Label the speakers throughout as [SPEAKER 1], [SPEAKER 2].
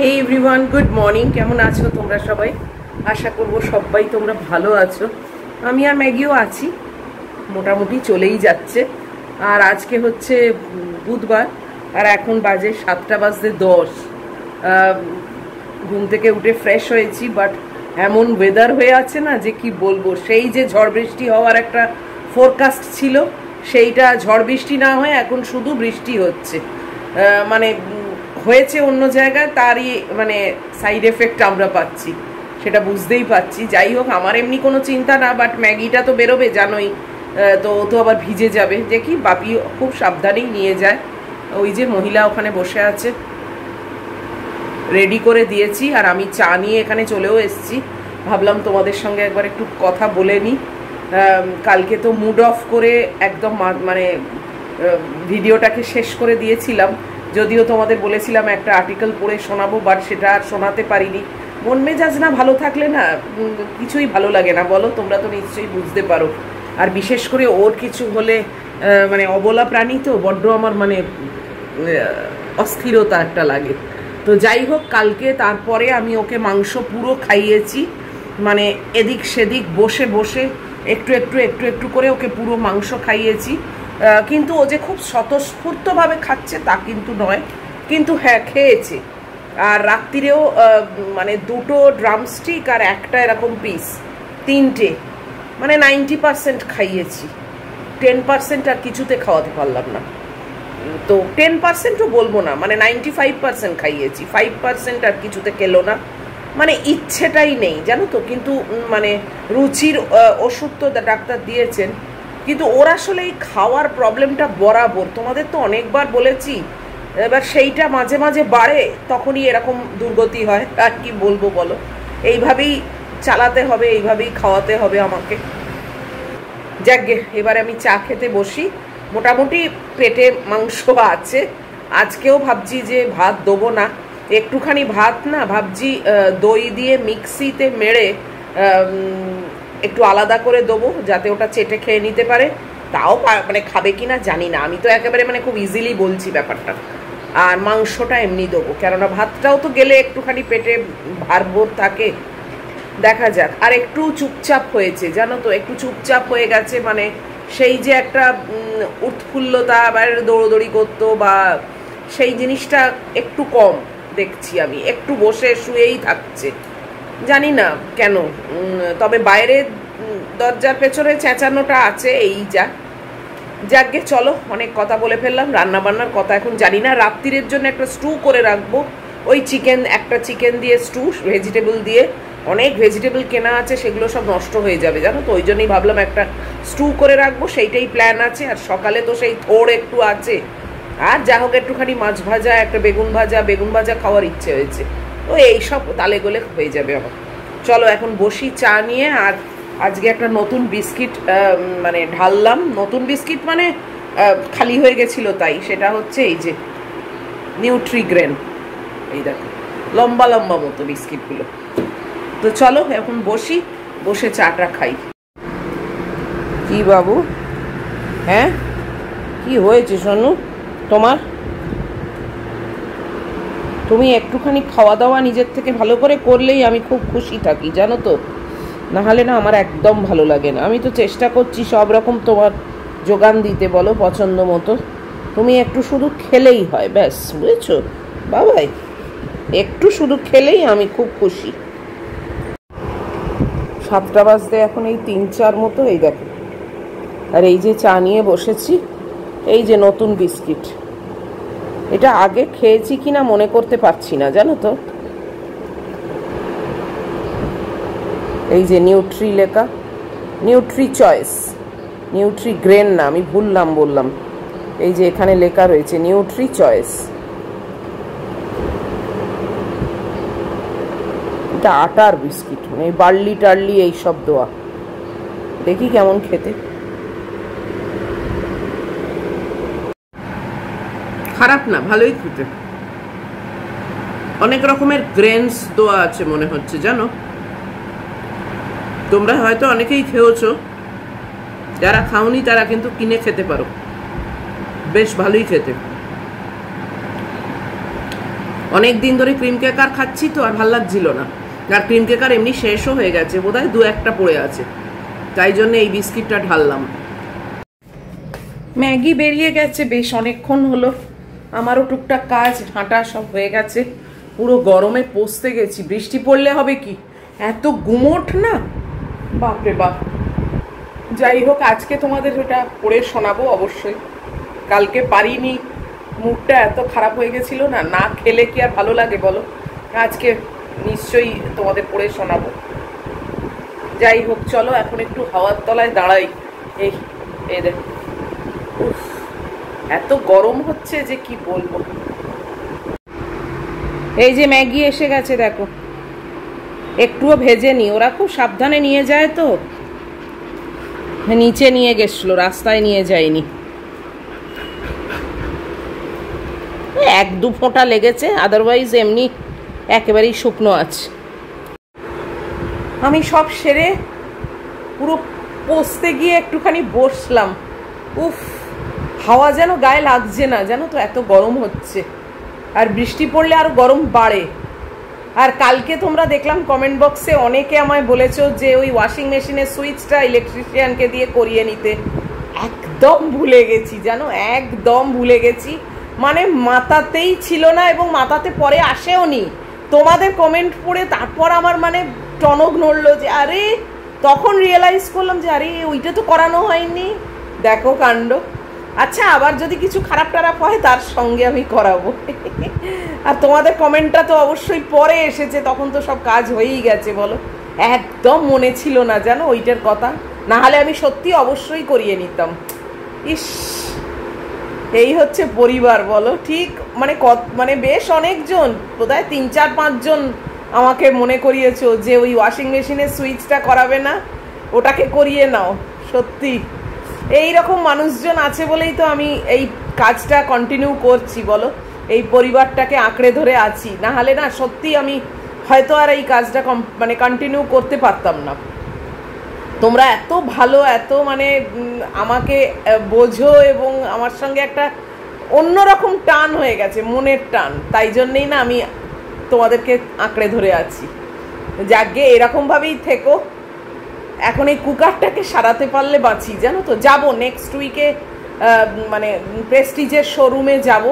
[SPEAKER 1] হে everyone, good morning. কেমন আছো তোমরা সবাই? আশা করবো সবাই তোমরা ভালো আছো। আমি আর ম্যাগিও আছি, মোটামুটি চলেই যাচ্ছে। আর আজকে হচ্ছে বুধবার, আর এখন বাজে 7:10। ঘুম থেকে উঠে ফ্রেশ হয়েছি, বাট এমন ওয়েদার হয়ে আছে না যে কি বলবো। সেই যে ঝড় বৃষ্টি হওয়ার একটা ফোরকাস্ট ছিল, সেইটা ঝড় বৃষ্টি না হয়ে এখন শুধু বৃষ্টি হচ্ছে। মানে হয়েছে অন্য জায়গায়, তারই মানে সাইড এফেক্ট আমরা পাচ্ছি, সেটা বুঝতেই পারছি। যাই হোক, আমার এমনি কোনো চিন্তা না, বাট ম্যাগিটা তো বেরোবে জানোই, তো ও তো আবার ভিজে যাবে। দেখি, বাপি খুব সাবধানেই নিয়ে যায়। ওই যে মহিলা ওখানে বসে আছে, রেডি করে দিয়েছি, আর আমি চা নিয়ে এখানে চলেও এসেছি। ভাবলাম তোমাদের সঙ্গে একবার একটু কথা বলে নিই। কালকে তো মুড অফ করে একদম মানে ভিডিওটাকে শেষ করে দিয়েছিলাম, যদিও তোমাদের বলেছিলাম একটা আর্টিকেল পড়ে শোনাবো, বাট সেটা আর শোনাতে পারিনি। মন মেজাজ না ভালো থাকলে না কিছুই ভালো লাগে না, বলো? তোমরা তো নিশ্চয়ই বুঝতে পারো। আর বিশেষ করে ওর কিছু হলে, মানে অবলা প্রাণী তো বড্ড আমার মানে অস্থিরতা একটা লাগে। তো যাই হোক, কালকে তারপরে আমি ওকে মাংস পুরো খাইয়েছি, মানে এদিক সেদিক বসে বসে একটু একটু একটু একটু করে ওকে পুরো মাংস খাইয়েছি। কিন্তু ও যে খুব স্বতঃস্ফূর্তভাবে খাচ্ছে তা কিন্তু নয়, কিন্তু হ্যাঁ খেয়েছে। আর রাত্রিরেও মানে 2টো ড্রামস্টিক আর একটা এরকম পিস, 3টে, মানে 90% খাইয়েছি। 10% আর কিছুতে খাওয়াতে পারলাম না। তো 10%ও বলবো না, মানে 95% খাইয়েছি, 5% আর কিছুতে খেলো না। মানে ইচ্ছেটাই নেই, জানো তো। কিন্তু মানে রুচির ওষুধ তো ডাক্তার দিয়েছেন, কিন্তু ওর আসলে এই খাওয়ার প্রবলেমটা বরাবর, তোমাদের তো অনেকবার বলেছি। এবার সেইটা মাঝে মাঝে বাড়ে, তখনই এরকম দুর্গতি হয়। আর কি বলবো বলো, এইভাবেই চালাতে হবে, এইভাবেই খাওয়াতে হবে আমাকে। যাকগে, এবারে আমি চা খেতে বসি। মোটামুটি পেটে মাংস আছে। আজকেও ভাবছি যে ভাত দেবো না, একটুখানি ভাত না ভাবছি দই দিয়ে মিক্সিতে মেরে একটু আলাদা করে দেবো, যাতে ওটা চেটে খেয়ে নিতে পারে। তাও মানে খাবে কি না জানি না, আমি তো একেবারে মানে খুব ইজিলি বলছি ব্যাপারটা। আর মাংসটা এমনি দেবো, কেননা ভাতটাও তো গেলে একটুখানি পেটে ভারবোর থাকে। দেখা যাক। আর একটু চুপচাপ হয়েছে, জানো তো, একটু চুপচাপ হয়ে গেছে। মানে সেই যে একটা উৎফুল্লতা, বাইরে দৌড়দৌড়ি করতো বা সেই জিনিসটা একটু কম দেখছি আমি। একটু বসে শুয়েই থাকছে, জানি না কেন। তবে বাইরে দরজার পেছনে চেঁচানোটা আছে, এই যা। যাকগে, চলো, অনেক কথা বলে ফেললাম। রান্নাবান্নার কথা এখন জানি না। রাত্রিরের জন্য একটা স্টু করে রাখবো, ওই একটা চিকেন দিয়ে স্টু, ভেজিটেবল দিয়ে। অনেক ভেজিটেবল কেনা আছে, সেগুলো সব নষ্ট হয়ে যাবে, জানো তো। ওই জন্যই ভাবলাম একটা স্টু করে রাখবো, সেইটাই প্ল্যান আছে। আর সকালে তো সেই থোড় একটু আছে। আর যা হোক, একটুখানি মাছ ভাজা, একটা বেগুন ভাজা খাওয়ার ইচ্ছে হয়েছে। তো এইসব তালে গোলে হয়ে যাবে আমার। চলো এখন বসি চা নিয়ে। আর আজকে একটা নতুন বিস্কিট মানে ঢাললাম। নতুন বিস্কিট মানে খালি হয়ে গেছিল, তাই। সেটা হচ্ছে এই যে নিউট্রিগ্রেন, এই দেখো, লম্বা লম্বা মতো বিস্কিটগুলো। তো চলো এখন বসি, বসে চাটা খাই। কি বাবু? হ্যাঁ, কি হয়েছে সোনু তোমার? তুমি একটুখানি খাওয়া দাওয়া নিজের থেকে ভালো করে করলেই আমি খুব খুশি থাকি, জানো তো। নাহলে না আমার একদম ভালো লাগে না। আমি তো চেষ্টা করছি সব রকম তোমার যোগান দিতে, বলো, পছন্দ মতো। তুমি একটু শুধু খেলেই হয়, ব্যাস, বুঝেছো বাবাই? একটু শুধু খেলেই আমি খুব খুশি। 7টা বাজতে এখন এই 3-4 মতো, এই দেখো। আর এই যে চা নিয়ে বসেছি, এই যে নতুন বিস্কিট। এটা আগে খেয়েছি কিনা মনে করতে পারছি না, জানো তো। এই যে নিউট্রি লেখা, নিউট্রি চয়েস, নিউট্রিগ্রেন না, আমি ভুল নাম বললাম। এই যে এখানে লেখা রয়েছে নিউট্রি চয়েস। এটা আটার বিস্কিট, মানে বার্লি টার্লি এইসব দেওয়া। দেখি কেমন খেতে। খারাপ না, ভালোই খেতে। অনেক রকমের গ্রেনস দেওয়া আছে মনে হচ্ছে, জানো। তোমরা হয়তো অনেকেই খেয়েছো, যারা খাওনি তারা কিন্তু কিনে খেতে পারো, বেশ ভালোই খেতে। অনেক দিন ধরে ক্রিম কেক আর খাচ্ছি তো আর ভাল লাগছিল না, আর ক্রিম কেক আর এমনি শেষও হয়ে গেছে, বোধহয় 2-1টা পড়ে আছে, তাই জন্য এই বিস্কিটটা ঢাললাম। ম্যাগি বেরিয়ে গেছে, বেশ অনেকক্ষণ হলো। আমারও টুকটাক কাজ হাঁটা সব হয়ে গেছে। পুরো গরমে পচতে গেছি। বৃষ্টি পড়লে হবে কি, এত গুমোট না, বাপরে বাপ। যাই হোক, আজকে তোমাদের ওটা পড়ে শোনাবো অবশ্যই। কালকে পারিনি, মুডটা এত খারাপ হয়ে গেছিল না, না খেলে কি আর ভালো লাগে বলো। আজকে নিশ্চয়ই তোমাদের পড়ে শোনাবো। যাই হোক, চলো এখন একটু হাওয়ার তলায় দাঁড়াই। এই দেখ, এত গরম হচ্ছে যে কি বলবো। এই যে ম্যাগি এসে গেছে, দেখো, একটুও ভেজেনি। ওরা খুব সাবধানে নিয়ে যায় তো, নিচে নিয়ে গেছিল, রাস্তায় নিয়ে যায়নি। 1-2 ফোঁটা লেগেছে, আদারওয়াইজ এমনি একেবারেই শুকনো আছে। আমি সব সেরে পুরো পচতে গিয়ে একটুখানি বসলাম। উফ, হাওয়া যেন গায়ে লাগছে না, জানো তো, এত গরম হচ্ছে। আর বৃষ্টি পড়লে আরো গরম বাড়ে। আর কালকে তোমরা দেখলাম কমেন্ট বক্সে অনেকে আমায় বলেছো যে ওই ওয়াশিং মেশিনের সুইচটা ইলেকট্রিশিয়ানকে দিয়ে করিয়ে নিতে। একদম ভুলে গেছি জানো, একদম ভুলে গেছি, মানে মাথাতেই ছিল না, এবং মাথাতে পরে আসেও নি। তোমাদের কমেন্ট পড়ে তারপর আমার মানে টনক নড়লো যে আরে, তখন রিয়েলাইজ করলাম যে আরে ওইটা তো করানো হয়নি। দেখো কাণ্ড। আচ্ছা, আবার যদি কিছু খারাপ টারাপ হয় তার সঙ্গে আমি করাবো। আর তোমাদের কমেন্টটা তো অবশ্যই পরে এসেছে, তখন তো সব কাজ হয়েই গেছে বলো। একদম মনে ছিল না জানো ওইটার কথা, না হলে আমি সত্যি অবশ্যই করিয়ে নিতাম। ইস, এই হচ্ছে পরিবার বলো। ঠিক মানে মানে বেশ অনেকজন, বোধহয় 3-4-5 জন আমাকে মনে করিয়েছো যে ওই ওয়াশিং মেশিনের সুইচটা করাবে না, ওটাকে করিয়ে নাও। সত্যি এই রকম মানুষজন আছে বলেই তো আমি এই কাজটা কন্টিনিউ করছি বলো, এই পরিবারটাকে আঁকড়ে ধরে আছি। না হলে না সত্যি আমি হয়তো আর এই কাজটা মানে কন্টিনিউ করতে পারতাম না। তোমরা এত ভালো, এত মানে আমাকে বোঝো, এবং আমার সঙ্গে একটা অন্যরকম টান হয়ে গেছে, মনের টান। তাই জন্যেই না আমি তোমাদেরকে আঁকড়ে ধরে আছি। যাকে এরকমভাবেই থেকো। এখন এই কুকারটাকে সারাতে পারলে বাঁচি, জানো তো। যাবো নেক্সট উইকে, মানে প্রেস্টিজের শোরুমে যাব।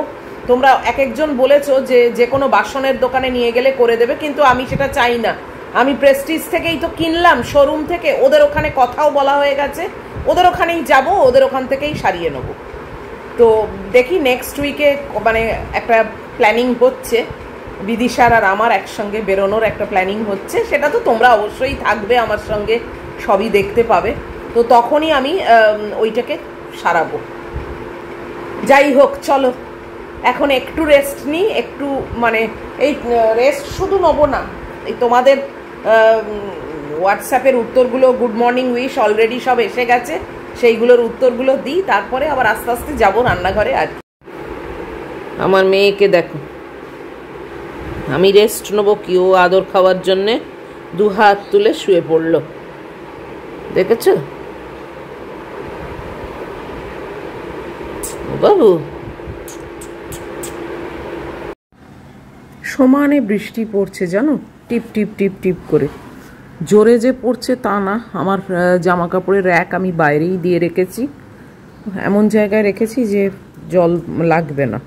[SPEAKER 1] তোমরা এক একজন বলেছো যে যে কোনো বাসনের দোকানে নিয়ে গেলে করে দেবে, কিন্তু আমি সেটা চাই না। আমি প্রেস্টিজ থেকেই তো কিনলাম, শোরুম থেকে। ওদের ওখানে কথাও বলা হয়ে গেছে, ওদের ওখানেই যাব, ওদের ওখান থেকেই সারিয়ে নেব। তো দেখি নেক্সট উইকে, মানে একটা প্ল্যানিং হচ্ছে, বিদিশার আর আমার একসঙ্গে বেরোনোর একটা প্ল্যানিং হচ্ছে। সেটা তো তোমরা অবশ্যই থাকবে আমার সঙ্গে, সবই দেখতে পাবে। তো তখনই আমি ওইটাকে সারাবো। যাই হোক, চলো এখন একটু রেস্ট নিই। একটু মানে এই রেস্ট শুধু নেবো না, এই তোমাদের হোয়াটসঅ্যাপের উত্তরগুলো, গুড মর্নিং উইশ অলরেডি সব এসে গেছে, সেইগুলোর উত্তরগুলো দিই, তারপরে আবার আস্তে আস্তে যাবো রান্নাঘরে। আর আমার মেয়েকে দেখো, আমি রেস্ট নেবো কি, ও আদর খাওয়ার জন্যে 2 হাত তুলে শুয়ে পড়লো, দেখেছো বাবু। সমানে বৃষ্টি পড়ছে জানো, টিপ টিপ টিপ টিপ করে। জোরে যে পড়ছে তা না। আমার জামা কাপড়ের র্যাক আমি বাইরেই দিয়ে রেখেছি, এমন জায়গায় রেখেছি যে জল লাগবে না।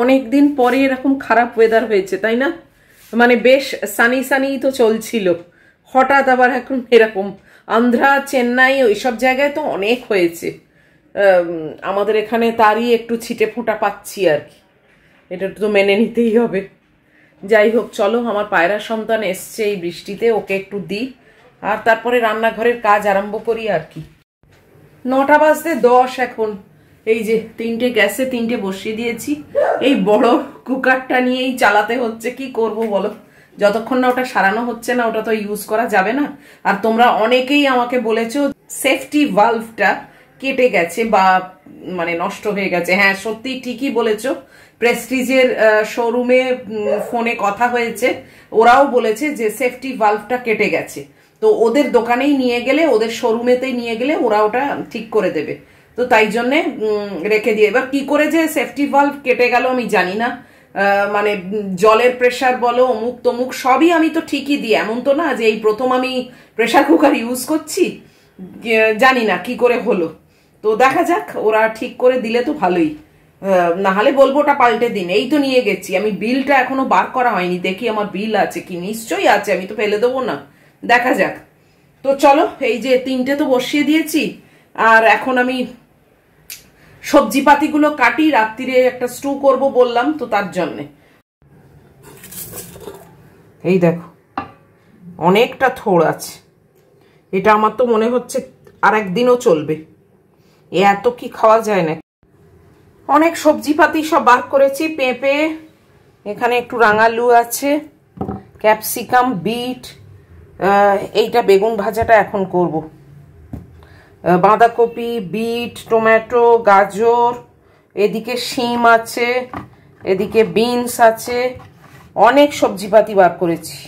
[SPEAKER 1] অনেক দিন পরে এরকম খারাপ ওয়েদার হয়েছে, তাই না? মানে বেশ সানি সানি তো চলছিল, হঠাৎ আবার এখন এরকম। আন্ধ্রা, চেন্নাই ওইসব জায়গায় তো অনেক হয়েছে, আমাদের এখানে তারই একটু ছিটে ফোঁটা পাচ্ছি আর কি। এটা তো মেনে নিতেই হবে। যাই হোক, চলো, আমার পায়রা সন্তান এসছে এই বৃষ্টিতে, ওকে একটু দিই, আর তারপরে রান্নাঘরের কাজ আরম্ভ করি আর কি। 9টা বাজতে 10 এখন। এই যে 3টে গ্যাসে 3টে বসিয়ে দিয়েছি। এই বড় কুকারটা নিয়েই চালাতে হচ্ছে, কি করব বলো। যতক্ষণ না ওটা সারানো হচ্ছে না, ওটা তো ইউজ করা যাবে না। আর তোমরা অনেকেই আমাকে বলেছো সেফটি ভালভটা কেটে গেছে বা মানে নষ্ট হয়ে গেছে। হ্যাঁ, সত্যি ঠিকই বলেছো। প্রেস্টিজের শোরুমে ফোনে কথা হয়েছে, ওরাও বলেছে যে সেফটি ভালভটা কেটে গেছে। তো ওদের দোকানেই নিয়ে গেলে, ওদের শোরুমেতেই নিয়ে গেলে ওরা ওটা ঠিক করে দেবে। তো তাই জন্যে রেখে দিয়ে, এবার কি করে যে সেফটি ভালভ কেটে গেল আমি জানি না, মানে জলের প্রেশার বলো অমুক তমুক সবই আমি তো ঠিকই দিই, এমন তো না যে এই প্রথম আমি প্রেশার কুকার ইউজ করছি, জানি না কি করে হলো। তো দেখা যাক, ওরা ঠিক করে দিলে তো ভালোই, না হলে বলবো ওটা পাল্টে দিন। এই তো নিয়ে গেছি আমি, বিলটা এখনো বার করা হয়নি, দেখি আমার বিল আছে কি, নিশ্চয়ই আছে, আমি তো ফেলে দেবো না, দেখা যাক। তো চলো, এই যে 3টে তো বসিয়ে দিয়েছি, আর এখন আমি সবজি পাতিগুলো কাটি, রাত্রিরে একটা স্টু করব বললাম তো তার জন্যে। এই দেখো অনেকটা থোড় আছে, এটা আমার তো মনে হচ্ছে আর একদিনও চলবে, এত কি খাওয়া যায় না। অনেক সবজি পাতি সব বার করেছি, পেঁপে, এখানে একটু রাঙালু আছে, ক্যাপসিকাম, বিট, এইটা বেগুন ভাজাটা এখন করব, বাঁধাকপি, বিট, টমেটো, গাজর, এদিকে শিম আছে, এদিকে বিনস আছে, অনেক সবজিপাতি বার করেছি।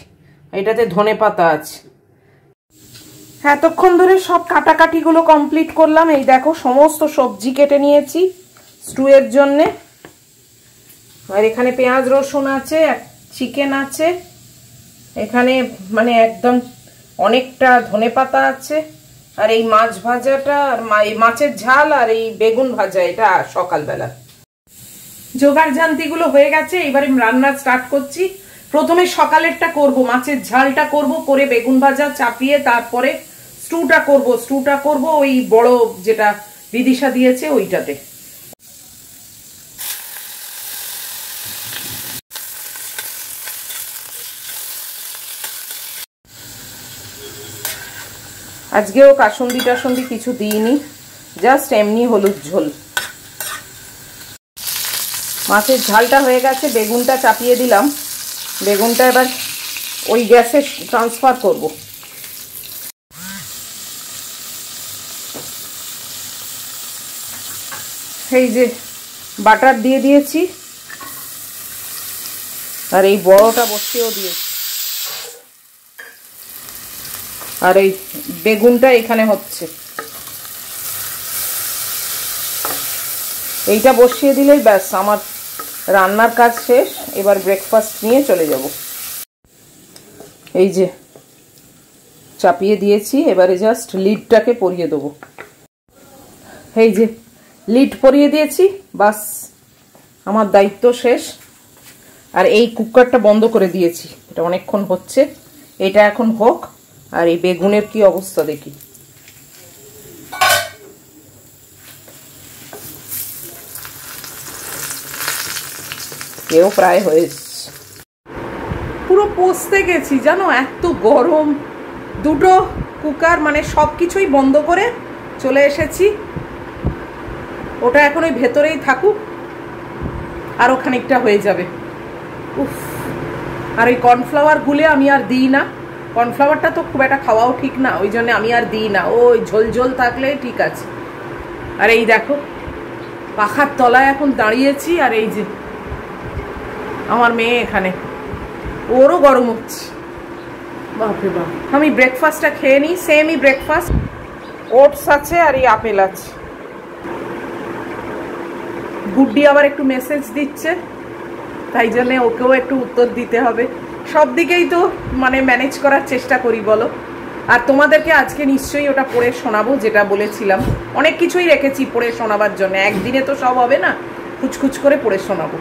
[SPEAKER 1] এটাতে ধনেপাতা আছে। এতক্ষণ ধরে সব কাটাকাটিগুলো কমপ্লিট করলাম। এই দেখো সমস্ত সবজি কেটে নিয়েছি স্টুয়ের জন্যে, আর এখানে পেঁয়াজ রসুন আছে, চিকেন আছে, এখানে মানে একদম অনেকটা ধনেপাতা আছে, আর এই মাছ ভাজাটা, আর এই মাছের ঝাল, আর এই বেগুন ভাজা, এটা সকালবেলা। জোগাড় জান্তিগুলো হয়ে গেছে, এবারে রান্না স্টার্ট করছি। প্রথমে সকালেরটা করব, মাছের ঝালটা করব, করে বেগুন ভাজা চাপিয়ে তারপরে স্টুটা করব ওই বড় যেটা বিদিশা দিয়েছে ওইটাতে। আজকেও কাসুন্দি টাসুন্দি কিছু দিইনি, জাস্ট এমনি হলুদ ঝোল। মাছের ঝালটা হয়ে গেছে, বেগুনটা চাপিয়ে দিলাম, বেগুনটা এবার ওই গ্যাসে ট্রান্সফার করব। এই যে বাটার দিয়ে দিয়েছি, আর এই বড়টা বসিয়েও দিয়েছি, আর এই বেগুনটা এখানে হচ্ছে, এইটা বসিয়ে দিলেই ব্যাস আমার রান্নার কাজ শেষ। এবার ব্রেকফাস্ট নিয়ে চলে যাব। এই যে চাপিয়ে দিয়েছি, এবারে জাস্ট লিডটাকে পরিয়ে দেবো। এই যে লিড পরিয়ে দিয়েছি, বাস আমার দায়িত্ব শেষ। আর এই কুকারটা বন্ধ করে দিয়েছি, এটা অনেকক্ষণ হচ্ছে, এটা এখন হোক। আর এই বেগুনের কি অবস্থা দেখি, এও প্রায় হয়েছে, পুরো পচতে গেছি জানো, এত গরম। দুটো কুকার মানে সব কিছুই বন্ধ করে চলে এসেছি, ওটা এখন ওই ভেতরেই থাকুক, আরও খানিকটা হয়ে যাবে। উফ, আর ওই কর্নফ্লাওয়ার গুলে আমি আর দিই না, কর্নফ্লাওয়ারটা তো খুব একটা খাওয়াও ঠিক না, ওই জন্য আমি আর দিই না, ওই ঝোল ঝোল থাকলে ঠিক আছে। আর এই দেখো পাখার তলায় এখন দাঁড়িয়েছি, আর এই যে আমার মেয়ে এখানে, ওরও গরম হচ্ছে, বাপরে বাপ। আমি ব্রেকফাস্টটা খেয়ে নিই, সেমই ব্রেকফাস্ট, ওটস আছে আর এই আপেল আছে। গুড্ডি আবার একটু মেসেজ দিচ্ছে, তাই জন্যে ওকেও একটু উত্তর দিতে হবে। সব দিকেই তো মানে ম্যানেজ করার চেষ্টা করি বলো। আর তোমাদেরকে আজকে নিশ্চয়ই ওটা পড়ে শোনাবো, যেটা বলেছিলাম। অনেক কিছুই রেখেছি পড়ে শোনাবার জন্য, একদিনে তো সব হবে না, খুচখুচ করে পড়ে শোনাবো।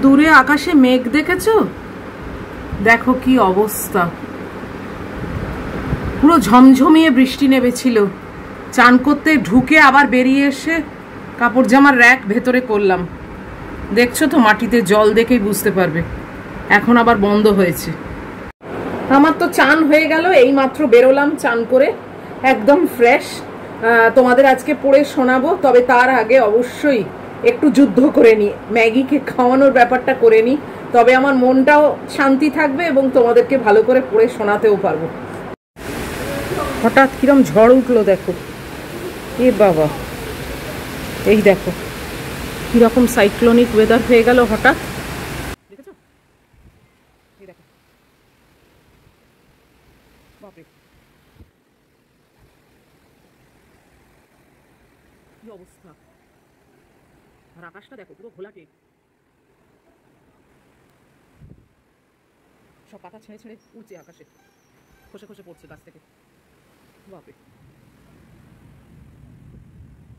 [SPEAKER 1] দূরে আকাশে মেঘ দেখেছো, দেখো কি অবস্থা, পুরো ঝমঝমিয়ে বৃষ্টি নেমেছিল। চান করতে ঢুকে আবার বেরিয়ে এসে কাপড় জামার র্যাক ভেতরে করলাম, দেখছো তো মাটিতে জল দেখেই বুঝতে পারবে। এখন আবার বন্ধ হয়েছে। আমার তো চান হয়ে গেল, এই মাত্র বেরোলাম চান করে, একদম ফ্রেশ। তোমাদের আজকে পড়ে শোনাবো, তবে তার আগে অবশ্যই একটু যুদ্ধ করে নিই, ম্যাগিকে খাওয়ানোর ব্যাপারটা করে নিই, তবে আমার মনটাও শান্তি থাকবে এবং তোমাদেরকে ভালো করে পড়ে শোনাতেও পারবো। হঠাৎ কিরম ঝড় উঠলো দেখো, এ বাবা, এই দেখো কিরকম সাইক্লোনিক ওয়েদার হয়ে গেল হঠাৎ। আর আকাশটা দেখো পুরো ঘোলাটে, সব পাতা ছেড়ে ছেড়ে উড়ছে আকাশে, খসে খসে পড়ছে গাছ থেকে। বাপরে,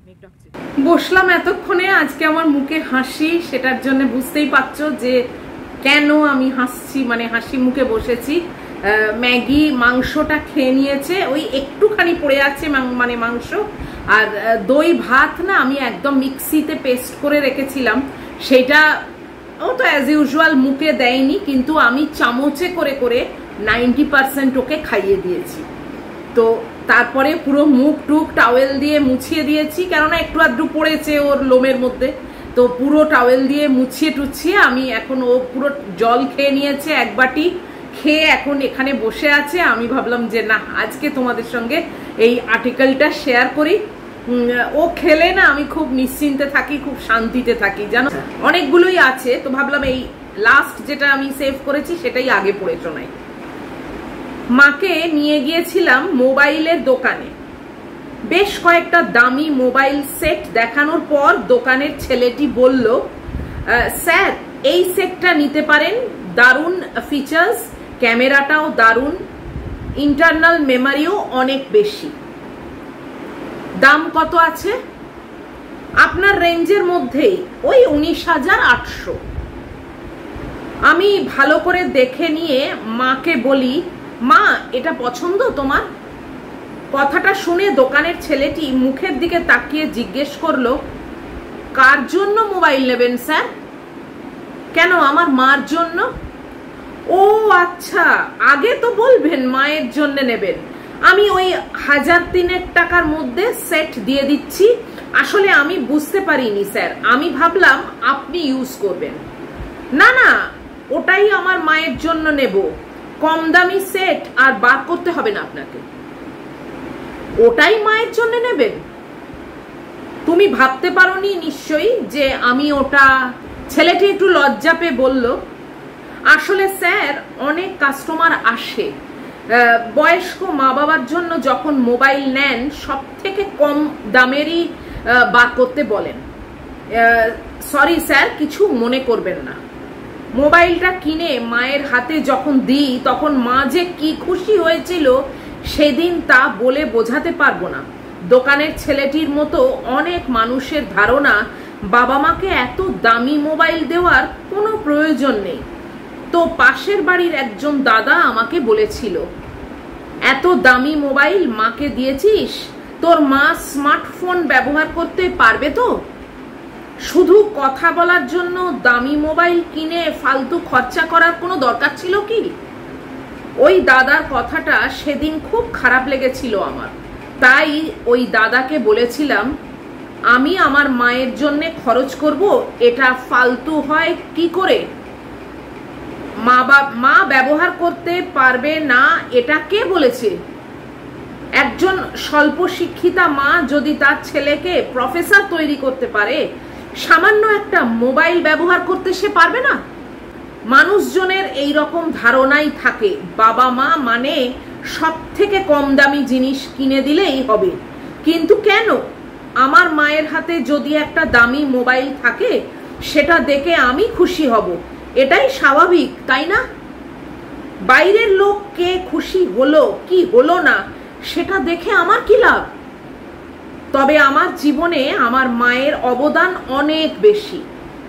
[SPEAKER 1] মেঘ ডাকছে। বসলাম এতক্ষণে, আজকে আমার মুখে হাসি, সেটার জন্য বুঝতেই পারছো যে কেন আমি হাসছি, মানে হাসি মুখে বসেছি। ম্যাগি মাংসটা খেয়ে নিয়েছে, ওই একটুখানি পড়ে আছে মানে মাংস, আর দই ভাত না আমি একদম মিক্সিতে পেস্ট করে রেখেছিলাম, সেটা ও তো অ্যাজ ইউজুয়াল মুখে দেয়নি, কিন্তু আমি চামচে করে করে 90% ওকে খাইয়ে দিয়েছি। তো তারপরে পুরো মুখ টুক টাওয়েল দিয়ে মুছিয়ে দিয়েছি, কেননা একটু আধটু পড়েছে ওর লোমের মধ্যে, তো পুরো টাওয়েল দিয়ে মুছিয়ে টুছিয়ে আমি এখন, ও পুরো জল খেয়ে নিয়েছে এক বাটি, খেয়ে এখন এখানে বসে আছে। আমি ভাবলাম যে না, আজকে তোমাদের সঙ্গে এই আর্টিকেলটা শেয়ার করি। ও খেলে না আমি খুব নিশ্চিন্তে থাকি, খুব শান্তিতে থাকি, জানো। অনেকগুলোই আছে, তো ভাবলাম এই লাস্ট যেটা আমি সেভ করেছি সেটাই আগে পড়ে শোনাই। মাকে নিয়ে গিয়েছিলাম মোবাইলের দোকানে, বেশ কয়েকটা দামি মোবাইল সেট দেখানোর পর দোকানের ছেলেটি বলল, স্যার এই সেটটা নিতে পারেন, দারুণ ফিচার্স, ক্যামেরাটাও দারুণ, ইন্টারনাল মেমোরিও অনেক বেশি। দাম কত আছে? আপনার রেঞ্জের মধ্যেই, ওই 19,800। আমি ভালো করে দেখে নিয়ে মাকে বলি, মা এটা পছন্দ তোমার? কথাটা শুনে দোকানের ছেলেটি মুখের দিকে তাকিয়ে জিজ্ঞেস করলো, কার জন্য মোবাইল নেবেন স্যার? কেন, আমার মার জন্য? ও আচ্ছা, আগে তো বলবেন মায়ের জন্য নেবেন, আমি ওই 1,000-3 টাকার মধ্যে সেট দিয়ে দিচ্ছি। আসলে আমি বুঝতে পারিনি স্যার, আমি ভাবলাম আপনি ইউজ করবেন। না না, ওটাই আমার মায়ের জন্য নেব, কম দামি সেট আর বার করতে হবে না আপনাকে, ওটাই মায়ের জন্য নেবেন? তুমি ভাবতে পারোনি নিশ্চয়ই যে আমি ওটা। ছেলেটি একটু লজ্জা পেয়ে বলল, আসলে স্যার অনেক কাস্টমার আসে, বয়স্ক মা বাবার জন্য যখন মোবাইল নেন সব থেকে কম দামেরই বার করতে বলেন। সরি স্যার, কিছু মনে করবেন না। মোবাইলটা কিনে মায়ের হাতে যখন দিই তখন মা যে কি খুশি হয়েছিল সেদিন তা বলে বোঝাতে পারবো না। দোকানের ছেলেটির মতো অনেক মানুষের ধারণা বাবা মাকে এত দামি মোবাইল দেওয়ার কোনো প্রয়োজন নেই। তো পাশের বাড়ির একজন দাদা আমাকে বলেছিল, এত দামি মোবাইল মাকে দিয়েছিস, তোর মা স্মার্টফোন ব্যবহার করতে পারবে তো? শুধু কথা বলার জন্য দামি মোবাইল কিনে ফালতু খরচা করার কোনো দরকার ছিল কি? ওই দাদার কথাটা সেদিন খুব খারাপ লেগেছিল আমার, তাই ওই দাদাকে বলেছিলাম, আমি আমার মায়ের জন্য খরচ করব, এটা ফালতু হয় কি করে? মা ব্যবহার করতে পারবে না এটা কে বলেছে? একজন স্বল্প শিক্ষিতা মা যদি তার ছেলেকে প্রফেসর তৈরি করতে পারে, সামান্য একটা মোবাইল ব্যবহার করতে সে পারবে না? মানুষজনের এই রকম ধারণাই থাকে, বাবা মা মানে সব থেকে কম দামি জিনিস কিনে দিলেই হবে। কিন্তু কেন? আমার মায়ের হাতে যদি একটা দামি মোবাইল থাকে সেটা দেখে আমি খুশি হব, এটাই স্বাভাবিক, তাই না? বাইরের লোক কে খুশি হলো কি হলো না সেটা দেখে আমার কি লাভ? তবে আমার জীবনে আমার মায়ের অবদান অনেক বেশি,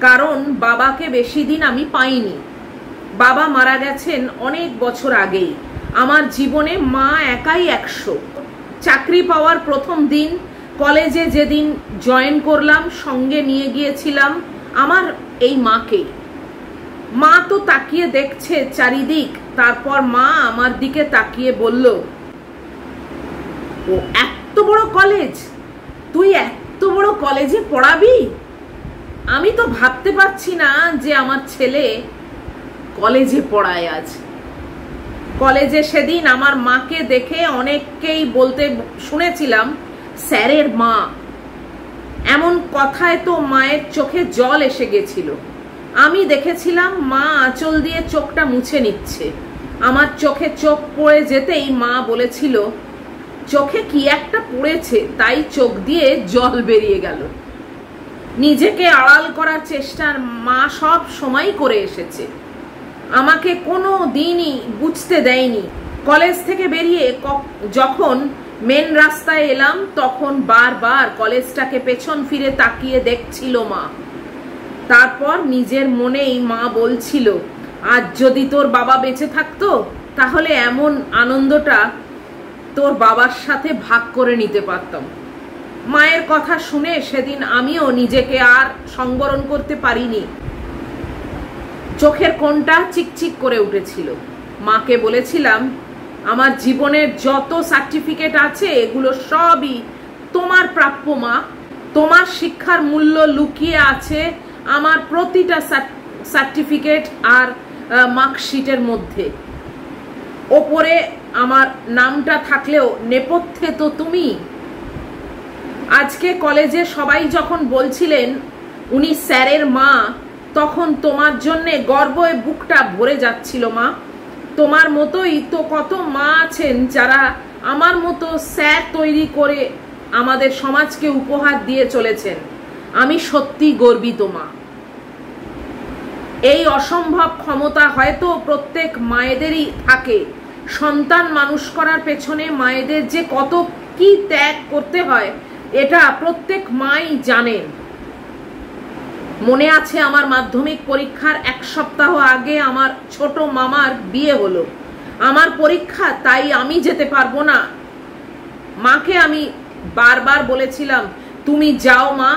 [SPEAKER 1] কারণ বাবাকে বেশি দিন আমি পাইনি। বাবা মারা গেছেন অনেক বছর আগেই। আমার জীবনে মা একাই 100। চাকরি পাওয়ার প্রথম দিন কলেজে যেদিন জয়েন করলাম সঙ্গে নিয়ে গিয়েছিলাম আমার এই মাকে। মা তো তাকিয়ে দেখছে চারিদিক, তারপর মা আমার দিকে তাকিয়ে বলল, ও এত বড় কলেজ, তুই এত বড় কলেজে পড়াবি? আমি তো ভাবতে পারছি না যে আমার ছেলে কলেজে পড়ায় আজ। কলেজে সেদিন আমার মাকে দেখে অনেককেই বলতে শুনেছিলাম, স্যারের মা। এমন কথায় তো মায়ের চোখে জল এসে গেছিল। আমি দেখেছিলাম মা আঁচল দিয়ে চোখটা মুছে নিচ্ছে। আমার চোখে চোখ পড়ে যেতেই মা বলেছিল, চোখে কি একটা পড়েছে তাই চোখ দিয়ে জল বেরিয়ে গেল। নিজেকে আড়াল করার চেষ্টা মা সব সময় করে এসেছে। আমাকে কোনো দিনই বুঝতে দেয়নি। কলেজ থেকে বেরিয়ে যখন মেন রাস্তায় এলাম তখন বারবার কলেজটাকে পেছন ফিরে তাকিয়ে দেখছিল মা। তারপর নিজের মনেই মা বলছিল, আজ যদি তোর বাবা বেঁচে থাকতো তাহলে এমন আনন্দটা তোর বাবার সাথে ভাগ করে নিতে পারতাম। মায়ের কথা শুনে সেদিন আমিও নিজেকে আর সংবরণ করতে পারিনি। চোখের কোণটা চিকচিক করে উঠেছিল। মাকে বলেছিলাম, আমার জীবনের যত সার্টিফিকেট আছে এগুলো সবই তোমার প্রাপ্য মা। তোমার শিক্ষার মূল্য লুকিয়ে আছে আমার প্রতিটা সার্টিফিকেট আর মার্কশিটের মধ্যে। ওপরে আমার নামটা থাকলেও নেপথ্যে তো তুমি। আজকে কলেজে সবাই যখন বলছিলেন উনি স্যারের মা, তখন তোমার জন্যে গর্বে বুকটা ভরে যাচ্ছিল মা। তোমার মতোই তো কত মা আছেন যারা আমার মতো স্যার তৈরি করে আমাদের সমাজকে উপহার দিয়ে চলেছেন। আমি সত্যি গর্বিত মা। এই অসম্ভব ক্ষমতা হয়তো প্রত্যেক মায়েদেরই থাকে। সন্তান মানুষ করার পেছনে মায়েদের যে কত কি ত্যাগ করতে হয় এটা প্রত্যেক মাই জানেন। মনে আছে আমার মাধ্যমিক পরীক্ষার এক সপ্তাহ আগে আমার ছোট মামার বিয়ে হলো। আমার পরীক্ষা, তাই আমি যেতে পারবো না। মাকে আমি বারবার বলেছিলাম, তুমি যাও মা,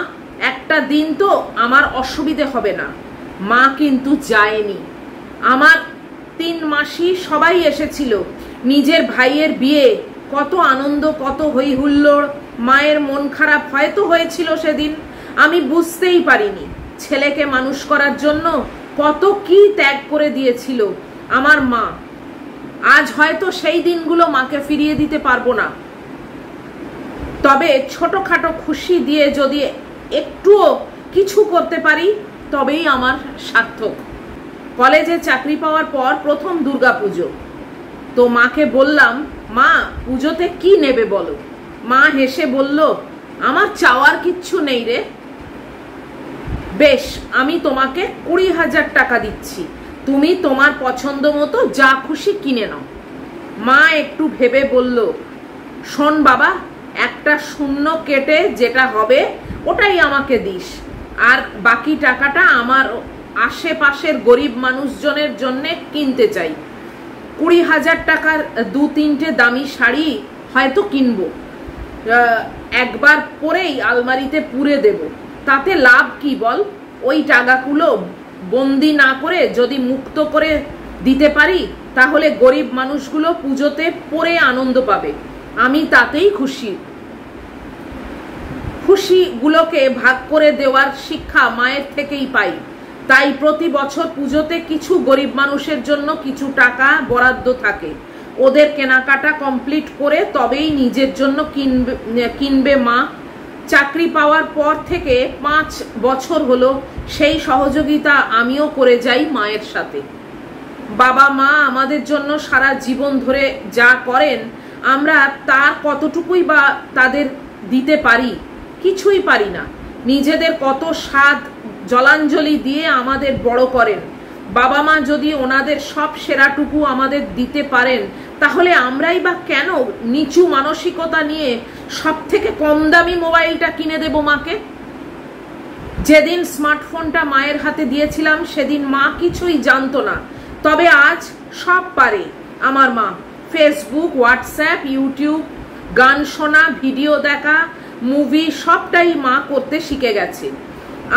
[SPEAKER 1] একটা দিন তো আমার অসুবিধে হবে না। মা কিন্তু যায়নি। আমার 3 মাসি সবাই এসেছিল। নিজের ভাইয়ের বিয়ে, কত আনন্দ, কত হই হুল্লোড়। মায়ের মন খারাপ হয়তো হয়েছিল সেদিন, আমি বুঝতেই পারিনি। ছেলেকে মানুষ করার জন্য কত কি ত্যাগ করে দিয়েছিল আমার মা। আজ হয়তো সেই দিনগুলো মাকে ফিরিয়ে দিতে পারবো না, তবে ছোটখাটো খুশি দিয়ে যদি একটুও কিছু করতে পারি তবেই আমার সার্থক। কলেজে চাকরি পাওয়ার পর প্রথম দুর্গাপুজো। তো মাকে বললাম, মা পুজোতে কি নেবে বলো। মা হেসে বলল, আমার চাওয়ার কিচ্ছু নেই রে। বেশ, আমি তোমাকে 20,000 টাকা দিচ্ছি, তুমি তোমার পছন্দ মতো যা খুশি কিনে নাও। মা একটু ভেবে বলল, শোন বাবা, একটা শূন্য কেটে যেটা হবে ওটাই আমাকে দিস, আর বাকি টাকাটা আমার আশেপাশের গরিব মানুষজনের জন্য কিনতে চাই। 20,000 টাকার 2-3টে দামি শাড়ি হয়তো কিনবো, একবার পরেই আলমারিতে পুরে দেব। তাতে লাভ কি বল? ওই টাকাগুলো বন্দি না করে যদি মুক্ত করে দিতে পারি তাহলে গরিব মানুষগুলো পুজোতে পরে আনন্দ পাবে। আমি তাতেই খুশি। খুশিগুলোকে ভাগ করে দেওয়ার শিক্ষা মায়ের থেকেই পাই। তাই প্রতি বছর পুজোতে কিছু গরিব মানুষের জন্য কিছু টাকা বরাদ্দ থাকে। ওদের কেনাকাটা কমপ্লিট করে তবেই নিজের জন্য কিনবে মা। চাকরি পাওয়ার পর থেকে 5 বছর হলো সেই সহযোগিতা আমিও করে যাই মায়ের সাথে। বাবা মা আমাদের জন্য সারা জীবন ধরে যা করেন আমরা তার কতটুকুই বা তাদের দিতে পারি? কিছুই পারি না। নিজেদের কত স্বাদ জলাঞ্জলি দিয়ে আমাদের বড় করেন। বাবা মা যদি ওনাদের সব সেরাটুকু আমাদের দিতে পারেন তাহলে আমরাই বা কেন নিচু মানসিকতা নিয়ে সব থেকে কম দামি মোবাইলটা কিনে দেব মাকে? যেদিন স্মার্টফোনটা মায়ের হাতে দিয়েছিলাম সেদিন মা কিছুই জানতো না, তবে আজ সব পারে আমার মা। ফেসবুক, হোয়াটসঅ্যাপ, ইউটিউব, গান শোনা, ভিডিও দেখা, মুভি সবটাই মা করতে শিখে গেছে।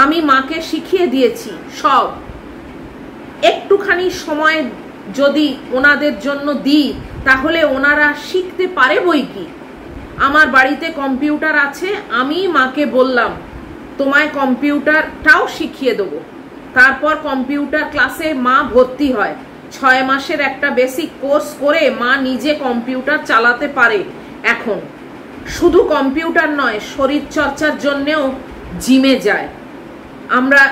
[SPEAKER 1] আমি মাকে শিখিয়ে দিয়েছি সব। একটুখানি সময় যদি ওনাদের জন্য দিই তাহলে ওনারা শিখতে পারে বই কি। আমার বাড়িতে কম্পিউটার আছে, আমি মাকে বললাম তোমায় কম্পিউটারটাও শিখিয়ে দেবো। তারপর কম্পিউটার ক্লাসে মা ভর্তি হয়। 6 মাসের একটা বেসিক কোর্স করে মা নিজে কম্পিউটার চালাতে পারে এখন। শুধু কম্পিউটার নয়, শরীর চর্চার জন্যেও জিমে যায়। আমরা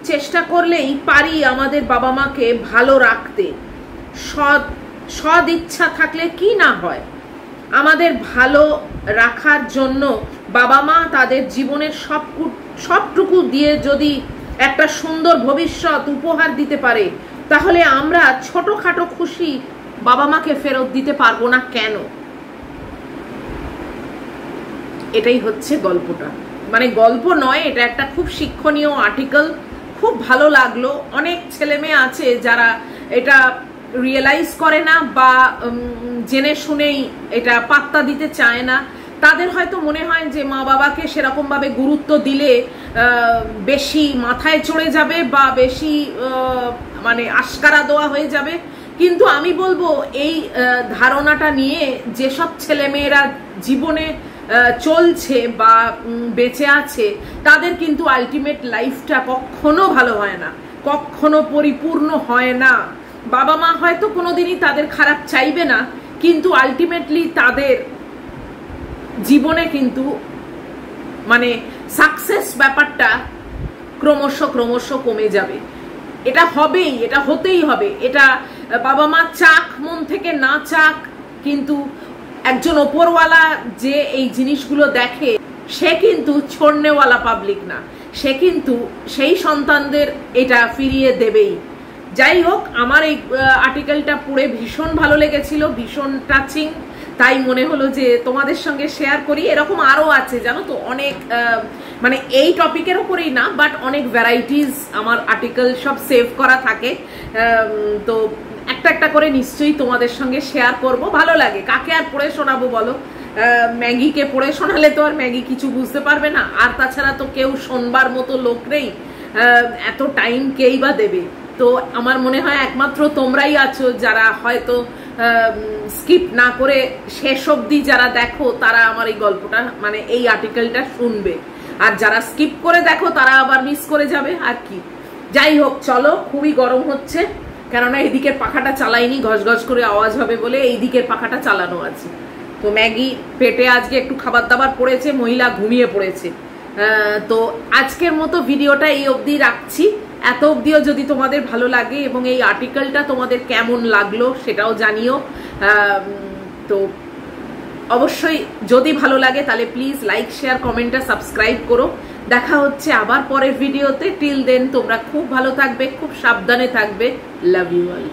[SPEAKER 1] চেষ্টা করলেই পারি আমাদের বাবা মাকে ভালো রাখতে। সদ ইচ্ছা থাকলে কি না হয়। আমাদের ভালো রাখার জন্য বাবা মা তাদের জীবনের সবটুকু দিয়ে যদি একটা সুন্দর ভবিষ্যৎ উপহার দিতে পারে, তাহলে আমরা ছোটখাটো খুশি বাবা মাকে ফেরত দিতে পারবো না কেন? এটাই হচ্ছে গল্পটা। মানে গল্প নয়, এটা একটা খুব শিক্ষণীয় আর্টিকেল, খুব ভালো লাগলো। অনেক ছেলে মেয়ে আছে যারা এটা রিয়েলাইজ করে না বা জেনে শুনেই এটা পাত্তা দিতে চায় না। তাদের হয়তো মনে হয় যে মা বাবাকে সেরকম ভাবে গুরুত্ব দিলে বেশি মাথায় চড়ে যাবে বা বেশি মানে আশকারা দেওয়া হয়ে যাবে। কিন্তু আমি বলবো এই ধারণাটা নিয়ে যেসব ছেলে মেয়েরা জীবনে চলছে বা বেঁচে আছে, তাদের কিন্তু আলটিমেট লাইফটা কখনো ভালো হয় না, কখনো পরিপূর্ণ হয় না। বাবা মা হয়তো কোনোদিনই তাদের খারাপ চাইবে না, কিন্তু আলটিমেটলি তাদের জীবনে কিন্তু মানে সাকসেস ব্যাপারটা ক্রমশ ক্রমশ কমে যাবে। এটা হবেই, এটা হতেই হবে। এটা বাবা মা চাক মন থেকে না চাক, কিন্তু একজন ওপরওয়ালা যে এই জিনিসগুলো দেখে, সে কিন্তু ছড়নেওয়ালা পাবলিক না, সে কিন্তু সেই সন্তানদের এটা ফিরিয়ে দেবেই। যাই হোক, আমার এই আর্টিকেলটা পড়ে ভীষণ ভালো লেগেছিল, ভীষণ টাচিং, তাই মনে হলো যে তোমাদের সঙ্গে শেয়ার করি। এরকম আরো আছে জানো তো, অনেক মানে এই টপিকের উপরেই না, বাট অনেক ভ্যারাইটিস আমার আর্টিকেল সব সেভ করা থাকে। তো একটা একটা করে নিশ্চয়ই তোমাদের সঙ্গে শেয়ার করব। ভালো লাগে, কাকে আর পড়ে শোনাবো বলো? ম্যাগিকে পড়ে শোনালে তো আর ম্যাগি কিছু বুঝতে পারবে না, আর তাছাড়া তো কেউ শোনবার মতো লোক নেই, এত টাইম কেই বা দেবে? তো আমার মনে হয় একমাত্র তোমরাই আছো যারা হয়তো স্কিপ না করে শেষ অবধি যারা দেখো, তারা আমার এই গল্পটা মানে এই আর্টিকেলটা শুনবে, আর যারা স্কিপ করে দেখো তারা আবার মিস করে যাবে আর কি। যাই হোক, চলো, খুবই গরম হচ্ছে, কেননা এদিকের পাখাটা চালাইনি, ঘস ঘস করে আওয়াজ হবে বলে এই দিকের পাখাটা চালানো আছে। তো ম্যাগি পেটে আজকে একটু খাবার দাবার পড়েছে, মহিলা ঘুমিয়ে পড়েছে। তো আজকের মতো ভিডিওটা এই অবধি রাখছি। এত অবধিও যদি তোমাদের ভালো লাগে এবং এই আর্টিকেলটা তোমাদের কেমন লাগলো সেটাও জানিও। তো অবশ্যই যদি ভালো লাগে তাহলে প্লিজ লাইক, শেয়ার, কমেন্ট আর সাবস্ক্রাইব করো। দেখা হচ্ছে আবার পরের ভিডিওতে। টিল দেন তোমরা খুব ভালো থাকবে, খুব সাবধানে থাকবে। Love you all.